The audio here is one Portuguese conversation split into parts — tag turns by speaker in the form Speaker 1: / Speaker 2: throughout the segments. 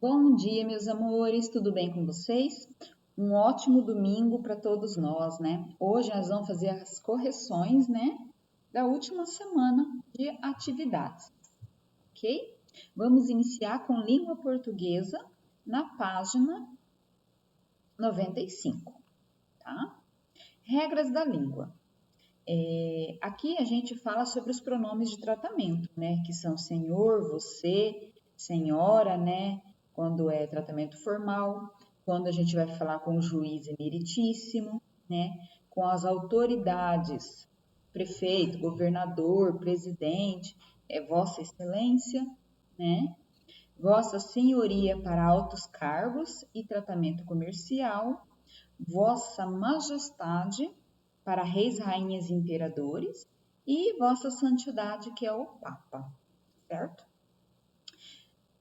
Speaker 1: Bom dia, meus amores, tudo bem com vocês? Um ótimo domingo para todos nós, né? Hoje nós vamos fazer as correções, né, da última semana de atividades, ok? Vamos iniciar com língua portuguesa na página 95, tá? Regras da língua. Aqui a gente fala sobre os pronomes de tratamento, né? Que são senhor, você, senhora, né? Quando é tratamento formal, quando a gente vai falar com o juiz emeritíssimo, né? Com as autoridades, prefeito, governador, presidente, Vossa Excelência, né? Vossa Senhoria para altos cargos e tratamento comercial, Vossa Majestade para reis, rainhas e imperadores, e Vossa Santidade, que é o Papa, certo?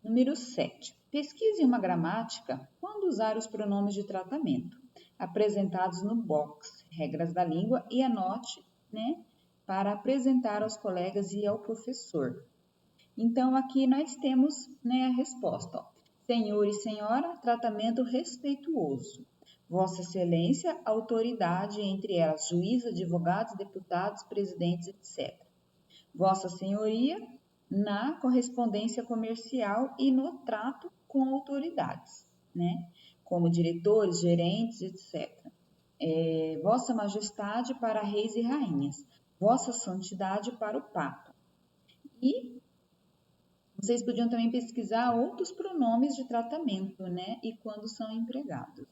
Speaker 1: Número 7. Pesquise uma gramática quando usar os pronomes de tratamento, apresentados no box Regras da Língua, e anote, né, para apresentar aos colegas e ao professor. Então, aqui nós temos, né, a resposta. Ó. Senhor e senhora, tratamento respeituoso. Vossa Excelência, autoridade, entre elas juízes, advogados, deputados, presidentes, etc. Vossa Senhoria, na correspondência comercial e no trato com autoridades, né? Como diretores, gerentes, etc. Vossa Majestade para reis e rainhas. Vossa Santidade para o Papa. E vocês podiam também pesquisar outros pronomes de tratamento, né? E quando são empregados.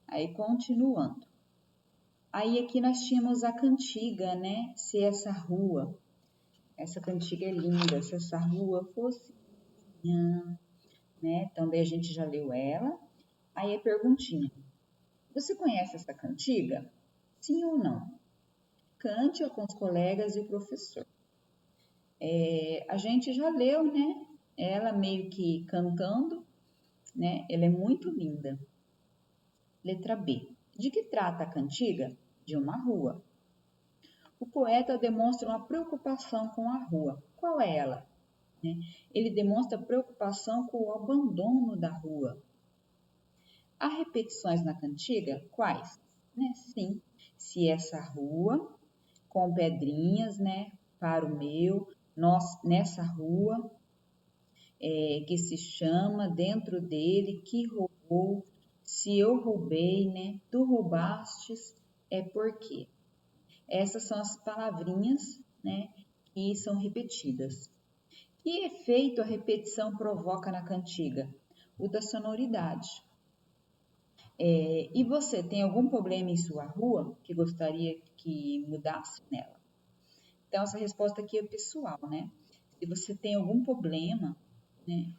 Speaker 1: Aí, continuando. Aí, aqui nós tínhamos a cantiga, né? Se essa rua, essa cantiga é linda, se essa rua fosse minha, né? Então, daí a gente já leu ela. Aí, a perguntinha. Você conhece essa cantiga? Sim ou não? Cante-a com os colegas e o professor. A gente já leu, né? Ela meio que cantando, né? Ela é muito linda. Letra B. De que trata a cantiga? De uma rua. O poeta demonstra uma preocupação com a rua. Qual é ela? Ele demonstra preocupação com o abandono da rua. Há repetições na cantiga? Quais? Sim. Se essa rua, com pedrinhas, né? Para o meu, nessa rua, que se chama dentro dele, que roubou, se eu roubei, né? Tu roubastes, é porque. Essas são as palavrinhas, né? Que são repetidas. Que efeito a repetição provoca na cantiga? O da sonoridade. E você tem algum problema em sua rua que gostaria que mudasse nela? Então, essa resposta aqui é pessoal, né? Se você tem algum problema, né,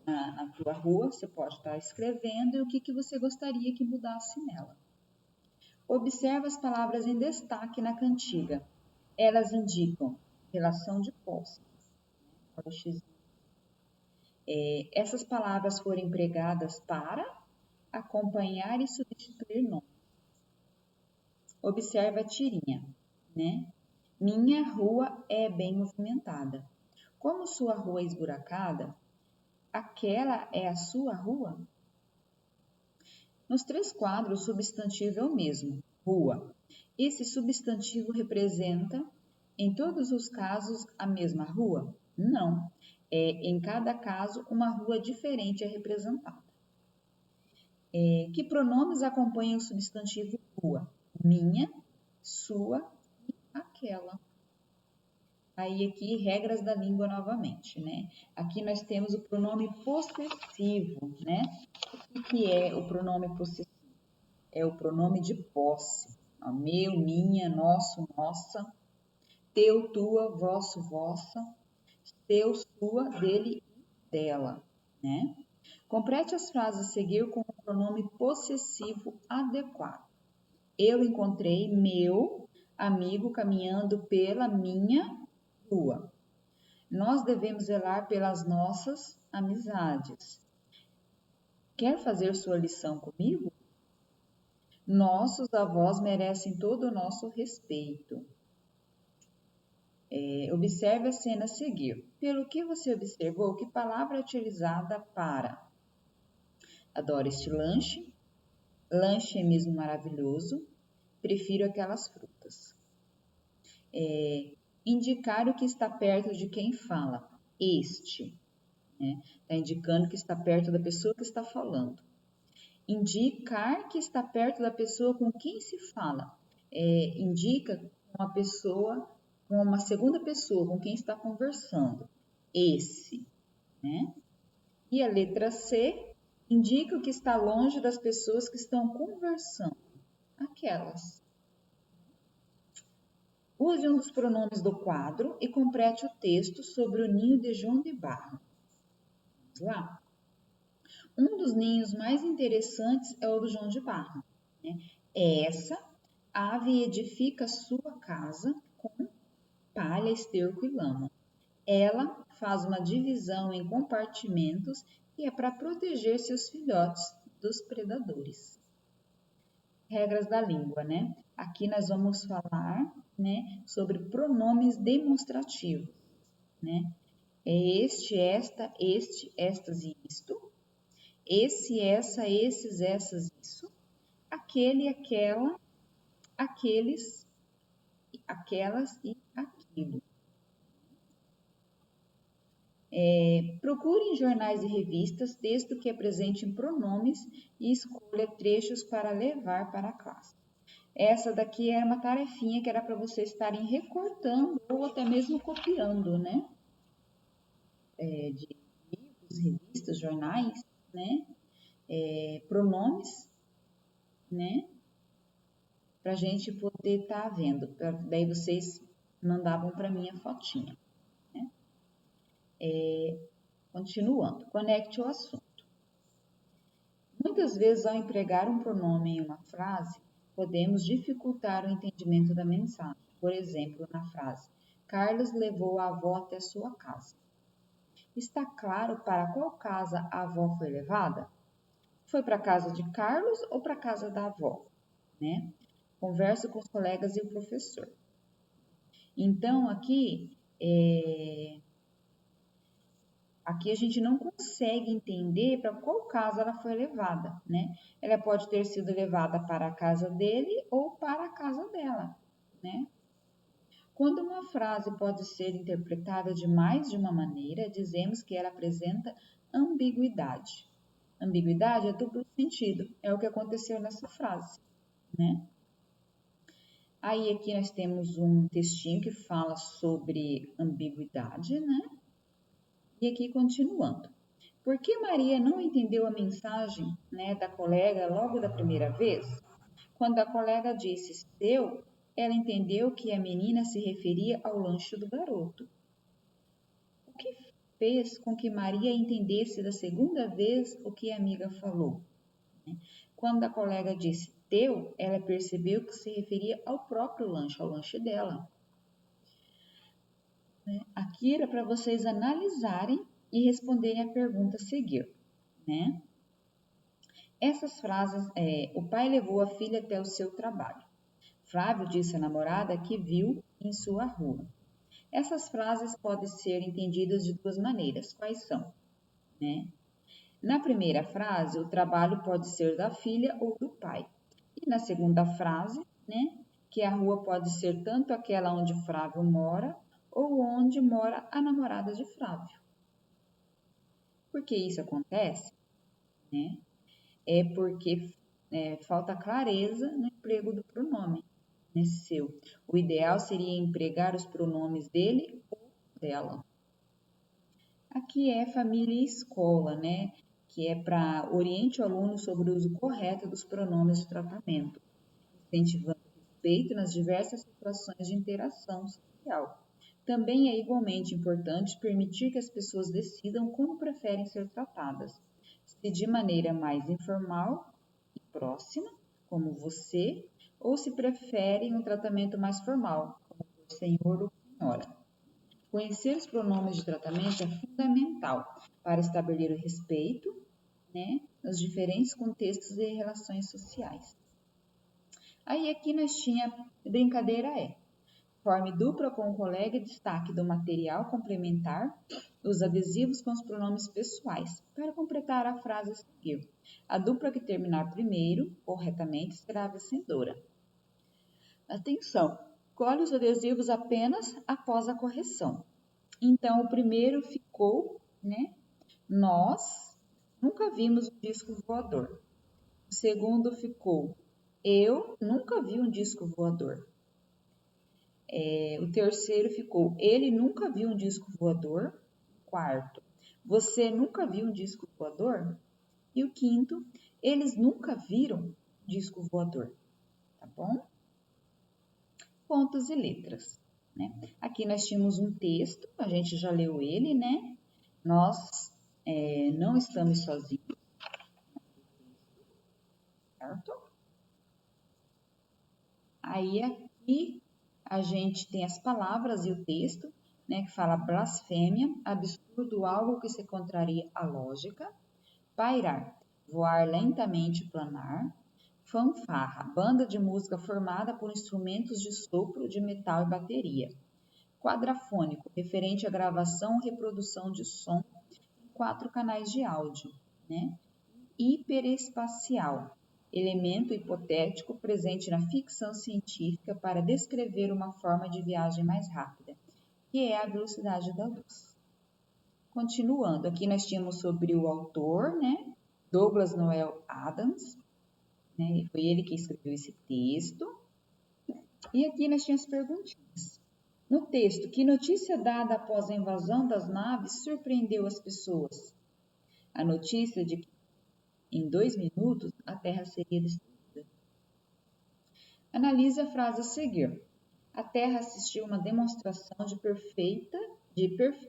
Speaker 1: na tua rua, você pode estar escrevendo e o que você gostaria que mudasse nela. Observe as palavras em destaque na cantiga. Elas indicam relação de posse. Essas palavras foram empregadas para acompanhar e substituir nomes. Observe a tirinha, né? Minha rua é bem movimentada. Como sua rua é esburacada, aquela é a sua rua? Nos 3 quadros, o substantivo é o mesmo, rua. Esse substantivo representa, em todos os casos, a mesma rua? Não. Em cada caso, uma rua diferente é representada. Que pronomes acompanham o substantivo rua? Minha, sua e aquela. Aí aqui, regras da língua novamente, né? Aqui nós temos o pronome possessivo, né? O que é o pronome possessivo? É o pronome de posse. Meu, minha, nosso, nossa. Teu, tua, vosso, vossa. Seu, sua, dele e dela, né? Complete as frases a seguir com o pronome possessivo adequado. Eu encontrei meu amigo caminhando pela minha rua. Nós devemos zelar pelas nossas amizades. Quer fazer sua lição comigo? Nossos avós merecem todo o nosso respeito. Observe a cena a seguir. Pelo que você observou, que palavra é utilizada para? Adoro este lanche. Lanche é mesmo maravilhoso. Prefiro aquelas frutas. Indicar o que está perto de quem fala. Este, né? Está indicando que está perto da pessoa que está falando. Indicar que está perto da pessoa com quem se fala. Indica uma pessoa, com uma segunda pessoa com quem está conversando. Esse, né? E a letra C indica o que está longe das pessoas que estão conversando. Aquelas. Use um dos pronomes do quadro e complete o texto sobre o ninho de João de Barro. Vamos lá. Um dos ninhos mais interessantes é o do João de Barro, né? Essa ave edifica sua casa com palha, esterco e lama. Ela faz uma divisão em compartimentos e é para proteger seus filhotes dos predadores. Regras da língua, né? Aqui nós vamos falar, né, sobre pronomes demonstrativos, né? É este, esta, este, estas e isto. Esse, essa, esses, essas, isso. Aquele, aquela, aqueles, aquelas e aquilo. Procure em jornais e revistas texto que apresente pronomes e escolha trechos para levar para a classe. Essa daqui é uma tarefinha que era para vocês estarem recortando ou até mesmo copiando, né? De livros, revistas, jornais, né? Pronomes, né? Para a gente poder estar vendo. Daí vocês mandavam para mim a fotinha. Né? Continuando, conecte o assunto. Muitas vezes, ao empregar um pronome em uma frase, podemos dificultar o entendimento da mensagem. Por exemplo, na frase, Carlos levou a avó até sua casa. Está claro para qual casa a avó foi levada? Foi para a casa de Carlos ou para a casa da avó? Né? Converse com os colegas e o professor. Então, aqui a gente não consegue entender para qual casa ela foi levada, né? Ela pode ter sido levada para a casa dele ou para a casa dela, né? Quando uma frase pode ser interpretada de mais de uma maneira, dizemos que ela apresenta ambiguidade. Ambiguidade é duplo sentido, é o que aconteceu nessa frase, né? Aí aqui nós temos um textinho que fala sobre ambiguidade, né? E aqui continuando. Por que Maria não entendeu a mensagem, né, da colega logo da primeira vez? Quando a colega disse seu, ela entendeu que a menina se referia ao lanche do garoto. O que fez com que Maria entendesse da segunda vez o que a amiga falou? Quando a colega disse teu, ela percebeu que se referia ao próprio lanche, ao lanche dela. Aqui era para vocês analisarem e responderem a pergunta a seguir, né? Essas frases, o pai levou a filha até o seu trabalho. Flávio disse à namorada que viu em sua rua. Essas frases podem ser entendidas de duas maneiras. Quais são? Né? Na primeira frase, o trabalho pode ser da filha ou do pai. E na segunda frase, né, que a rua pode ser tanto aquela onde Flávio mora ou onde mora a namorada de Flávio. Por que isso acontece? Né? É porque falta clareza no emprego do pronome nesse seu. O ideal seria empregar os pronomes dele ou dela. Aqui é família e escola, né? Que é para oriente o aluno sobre o uso correto dos pronomes de tratamento, incentivando respeito nas diversas situações de interação social. Também é igualmente importante permitir que as pessoas decidam como preferem ser tratadas, se de maneira mais informal e próxima, como você, ou se preferem um tratamento mais formal, como por senhor ou senhora. Conhecer os pronomes de tratamento é fundamental para estabelecer o respeito, né, nos diferentes contextos e relações sociais. Aí aqui nós tinha brincadeira Forme dupla com o colega e destaque do material complementar os adesivos com os pronomes pessoais para completar a frase a seguir. A dupla que terminar primeiro, corretamente, será a vencedora. Atenção! Colhe os adesivos apenas após a correção. Então, o primeiro ficou, né? Nós nunca vimos um disco voador. O segundo ficou, eu nunca vi um disco voador. O terceiro ficou, ele nunca viu um disco voador. Quarto, você nunca viu um disco voador? E o quinto, eles nunca viram disco voador. Tá bom? Pontos e letras. Né? Aqui nós tínhamos um texto, a gente já leu ele, né? Nós não estamos sozinhos, certo? Aí aqui a gente tem as palavras e o texto, né? Que fala blasfêmia, absurdo, algo que se contraria à lógica. Pairar, voar lentamente, planar. Fanfarra, banda de música formada por instrumentos de sopro de metal e bateria. Quadrafônico, referente à gravação ou reprodução de som em 4 canais de áudio, né? Hiperespacial, elemento hipotético presente na ficção científica para descrever uma forma de viagem mais rápida, que é a velocidade da luz. Continuando, aqui nós tínhamos sobre o autor, né? Douglas Noel Adams, né? Foi ele que escreveu esse texto. E aqui nós tínhamos perguntinhas. No texto, que notícia dada após a invasão das naves surpreendeu as pessoas? A notícia de que em 2 minutos a Terra seria destruída. Analise a frase a seguir. A Terra assistiu uma demonstração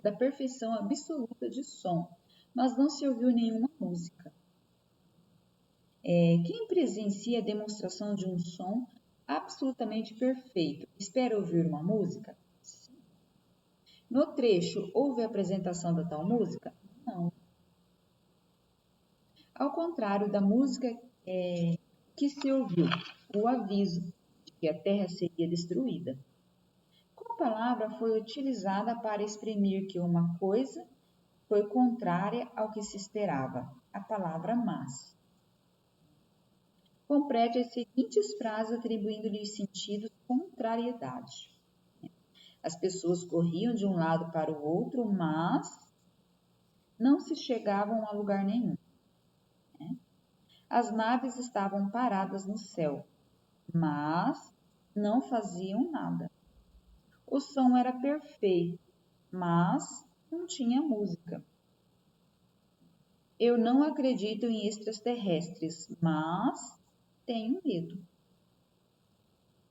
Speaker 1: da perfeição absoluta de som, mas não se ouviu nenhuma música. Quem presencia a demonstração de um som absolutamente perfeito espera ouvir uma música? Sim. No trecho, houve a apresentação da tal música? Não. Ao contrário da música que se ouviu, o aviso de que a Terra seria destruída. Qual palavra foi utilizada para exprimir que uma coisa foi contrária ao que se esperava? A palavra mas. Complete as seguintes frases atribuindo-lhes sentido contrariedade. As pessoas corriam de um lado para o outro, mas não se chegavam a lugar nenhum. As naves estavam paradas no céu, mas não faziam nada. O som era perfeito, mas não tinha música. Eu não acredito em extraterrestres, mas tenho medo.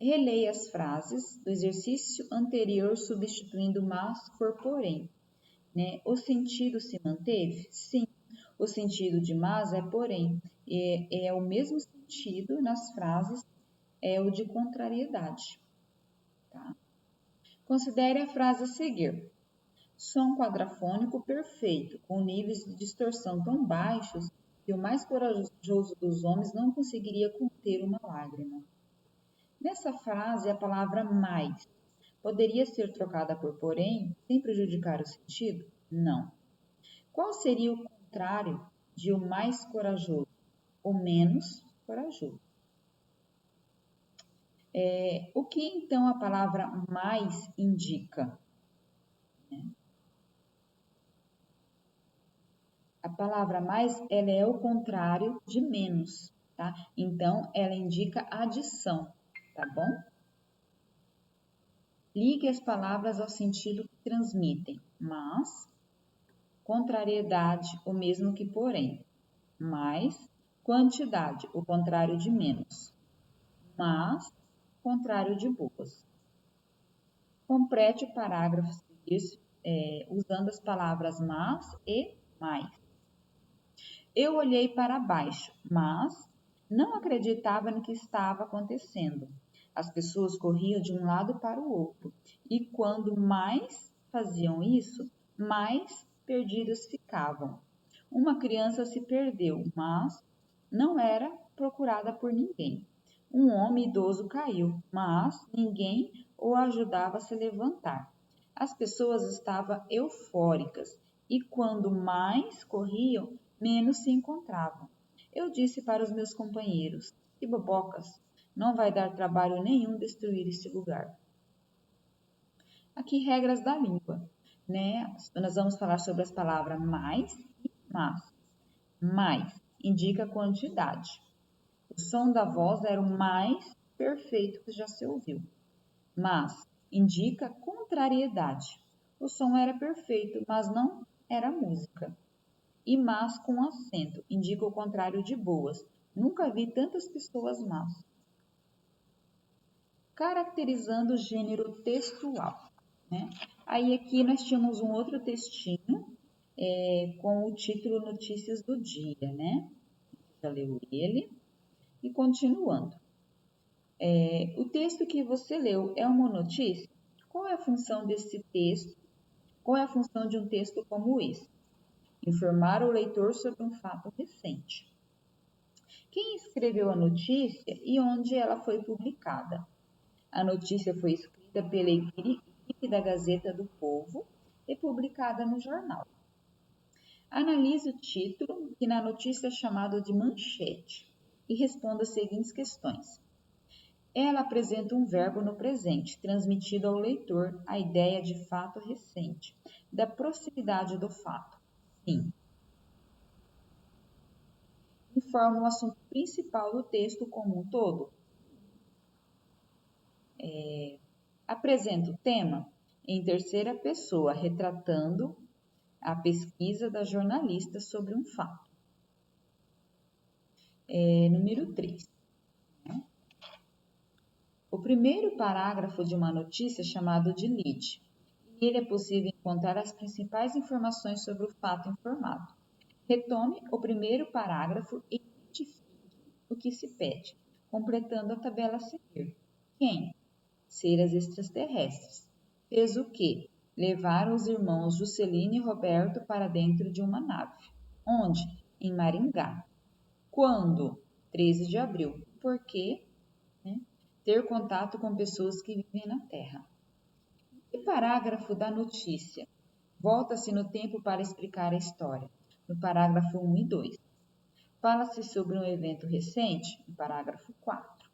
Speaker 1: Releia as frases do exercício anterior substituindo mas por porém. Né? O sentido se manteve? Sim. O sentido de mas é porém. É o mesmo sentido nas frases, é o de contrariedade. Tá? Considere a frase a seguir. Som quadrafônico perfeito, com níveis de distorção tão baixos que o mais corajoso dos homens não conseguiria conter uma lágrima. Nessa frase, a palavra mais poderia ser trocada por porém, sem prejudicar o sentido? Não. Qual seria o contrário de o mais corajoso? O menos corajoso. O que então a palavra mais indica? A palavra mais, ela é o contrário de menos, tá? Então, ela indica adição, tá bom? Ligue as palavras ao sentido que transmitem, mas, contrariedade, o mesmo que porém, mais, quantidade, o contrário de menos, mas, contrário de boas. Complete o parágrafo usando as palavras mas e mais. Eu olhei para baixo, mas não acreditava no que estava acontecendo. As pessoas corriam de um lado para o outro, e quando mais faziam isso, mais perdidas ficavam. Uma criança se perdeu, mas não era procurada por ninguém. Um homem idoso caiu, mas ninguém ou ajudava a se levantar. As pessoas estavam eufóricas e quando mais corriam, menos se encontravam. Eu disse para os meus companheiros: que bobocas! Não vai dar trabalho nenhum destruir este lugar. Aqui, regras da língua, né? Nós vamos falar sobre as palavras mais e mas. Mais indica quantidade. O som da voz era o mais perfeito que já se ouviu. Mas indica contrariedade. O som era perfeito, mas não era música. E mas com acento indica o contrário de boas. Nunca vi tantas pessoas más. Caracterizando o gênero textual, né? Aí aqui nós tínhamos um outro textinho com o título Notícias do Dia, né? Já leu ele. E continuando. O texto que você leu é uma notícia? Qual é a função desse texto? Qual é a função de um texto como esse? Informar o leitor sobre um fato recente. Quem escreveu a notícia e onde ela foi publicada? A notícia foi escrita pela equipe da Gazeta do Povo e publicada no jornal. Analise o título, que na notícia é chamado de manchete, e responda as seguintes questões. Ela apresenta um verbo no presente, transmitido ao leitor a ideia de fato recente, da proximidade do fato. Sim. Informa o assunto principal do texto como um todo. Apresenta o tema em terceira pessoa, retratando a pesquisa da jornalista sobre um fato. Número 3. O primeiro parágrafo de uma notícia é chamado de lead. Nele é possível encontrar as principais informações sobre o fato informado. Retome o primeiro parágrafo e identifique o que se pede, completando a tabela a seguir. Quem? Seres extraterrestres. Fez o quê? Levaram os irmãos Juscelino e Roberto para dentro de uma nave. Onde? Em Maringá. Quando? 13 de abril. Por quê? Ter contato com pessoas que vivem na Terra. E parágrafo da notícia? Volta-se no tempo para explicar a história. No parágrafo 1 e 2. Fala-se sobre um evento recente, no parágrafo 4.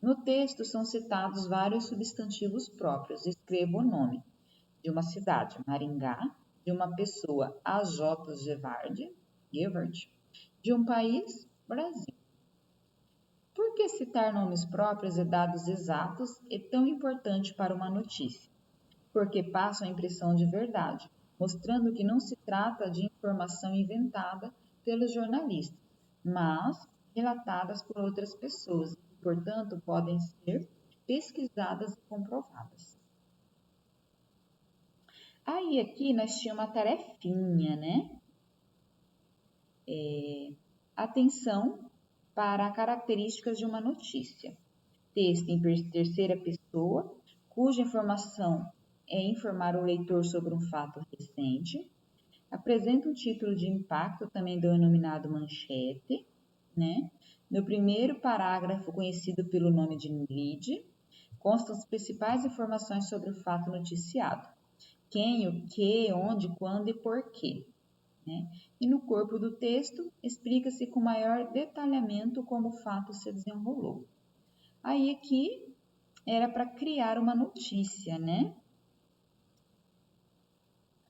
Speaker 1: No texto são citados vários substantivos próprios. Escreva o nome de uma cidade, Maringá, de uma pessoa, A.J. Gevard, de um país, Brasil. Por que citar nomes próprios e dados exatos é tão importante para uma notícia? Porque passam a impressão de verdade, mostrando que não se trata de informação inventada pelos jornalistas, mas relatadas por outras pessoas e, portanto, podem ser pesquisadas e comprovadas. Aí aqui nós tínhamos uma tarefinha, né? Atenção para características de uma notícia. Texto em terceira pessoa, cuja informação é informar o leitor sobre um fato recente. Apresenta um título de impacto, também denominado manchete, né? No primeiro parágrafo, conhecido pelo nome de lead, constam as principais informações sobre o fato noticiado. Quem, o que, onde, quando e porquê. Né? E no corpo do texto, explica-se com maior detalhamento como o fato se desenrolou. Aí aqui era para criar uma notícia, né?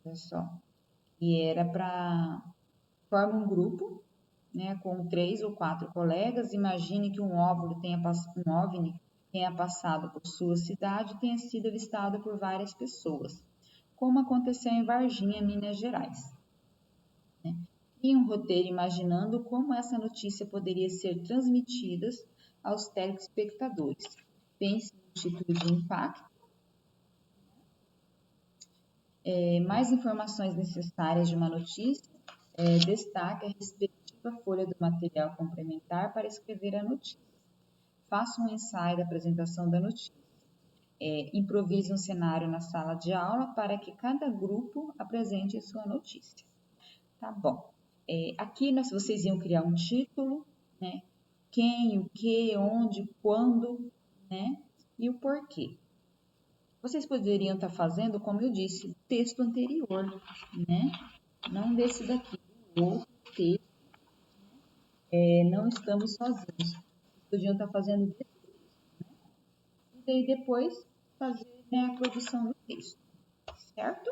Speaker 1: Olha só. E era para forma um grupo, né, com 3 ou 4 colegas. Imagine que um OVNI tenha passado por sua cidade e tenha sido avistado por várias pessoas, como aconteceu em Varginha, Minas Gerais. Né? E um roteiro imaginando como essa notícia poderia ser transmitida aos telespectadores. Pense no título de impacto. Mais informações necessárias de uma notícia. Destaque a respectiva folha do material complementar para escrever a notícia. Faça um ensaio da apresentação da notícia. Improvise um cenário na sala de aula para que cada grupo apresente sua notícia. Tá bom. Aqui vocês iam criar um título, né? Quem, o que, onde, quando, né? E o porquê. Vocês poderiam estar fazendo, como eu disse, o texto anterior, né? Não desse daqui, o outro texto. Não estamos sozinhos. Vocês podiam estar fazendo desse texto, né? E daí depois fazer, né, a produção do texto, certo?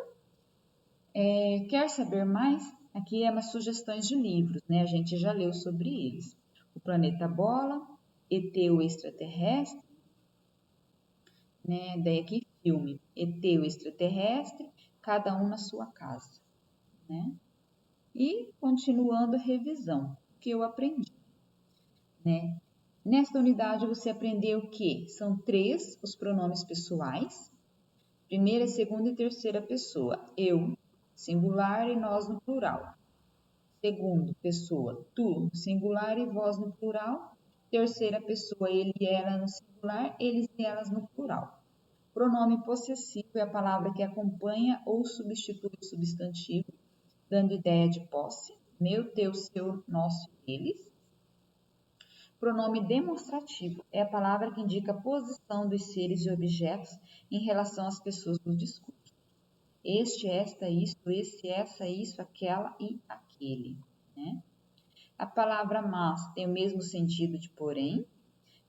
Speaker 1: Quer saber mais? Aqui é umas sugestões de livros, né? A gente já leu sobre eles. O Planeta Bola, ET o Extraterrestre, né? Daí aqui filme, ET o Extraterrestre, cada um na sua casa, né? E continuando a revisão, o que eu aprendi, né? Nesta unidade você aprendeu que são 3 os pronomes pessoais, primeira, segunda e terceira pessoa, eu, singular e nós no plural. Segundo, pessoa, tu no singular e vós no plural. Terceira pessoa, ele e ela no singular, eles e elas no plural. Pronome possessivo é a palavra que acompanha ou substitui o substantivo, dando ideia de posse. Meu, teu, seu, nosso, eles. Pronome demonstrativo é a palavra que indica a posição dos seres e objetos em relação às pessoas do discurso. Este, esta, isto, esse, essa, isso, aquela e aquele, né? A palavra mas tem o mesmo sentido de porém,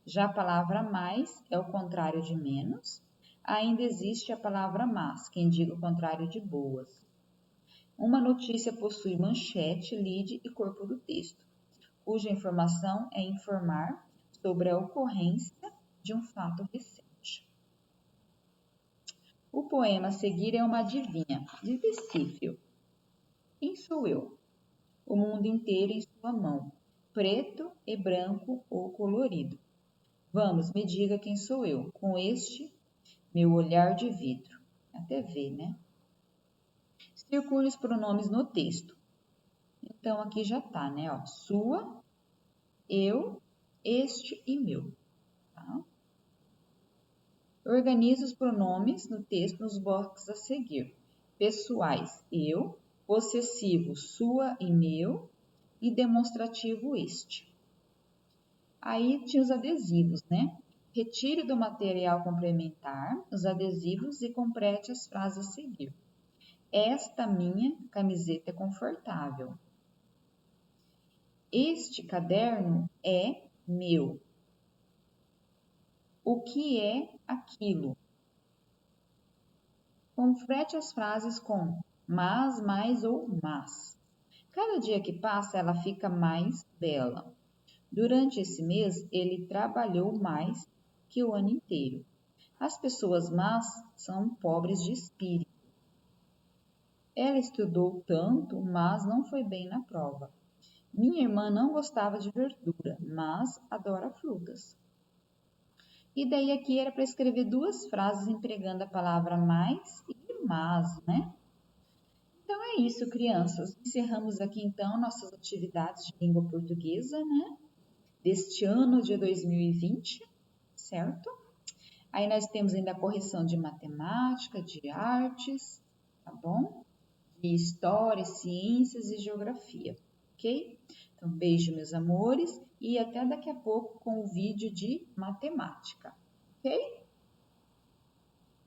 Speaker 1: já a palavra mais é o contrário de menos. Ainda existe a palavra mas, que indica o contrário de boas. Uma notícia possui manchete, lead e corpo do texto, cuja informação é informar sobre a ocorrência de um fato recente. O poema a seguir é uma adivinha de Decífio. Quem sou eu? O mundo inteiro em sua mão, preto e branco ou colorido. Vamos, me diga quem sou eu, com este meu olhar de vidro. Até ver, né? Circule os pronomes no texto. Então, aqui já tá, né? Ó, sua, eu, este e meu. Tá? Organize os pronomes no texto nos blocos a seguir. Pessoais, eu. Possessivo, sua e meu. E demonstrativo, este. Aí tinha os adesivos, né? Retire do material complementar os adesivos e complete as frases a seguir. Esta minha camiseta é confortável. Este caderno é meu. O que é aquilo? Complete as frases com mas, mais ou mas. Cada dia que passa, ela fica mais bela. Durante esse mês, ele trabalhou mais que o ano inteiro. As pessoas más são pobres de espírito. Ela estudou tanto, mas não foi bem na prova. Minha irmã não gostava de verdura, mas adora frutas. E daí aqui era para escrever 2 frases empregando a palavra mais e mas, né? Então é isso, crianças. Encerramos aqui então nossas atividades de língua portuguesa, né? Deste ano de 2020, certo? Aí nós temos ainda a correção de matemática, de artes, tá bom? De história, ciências e geografia, ok? Então, beijo, meus amores, e até daqui a pouco com o vídeo de matemática, ok?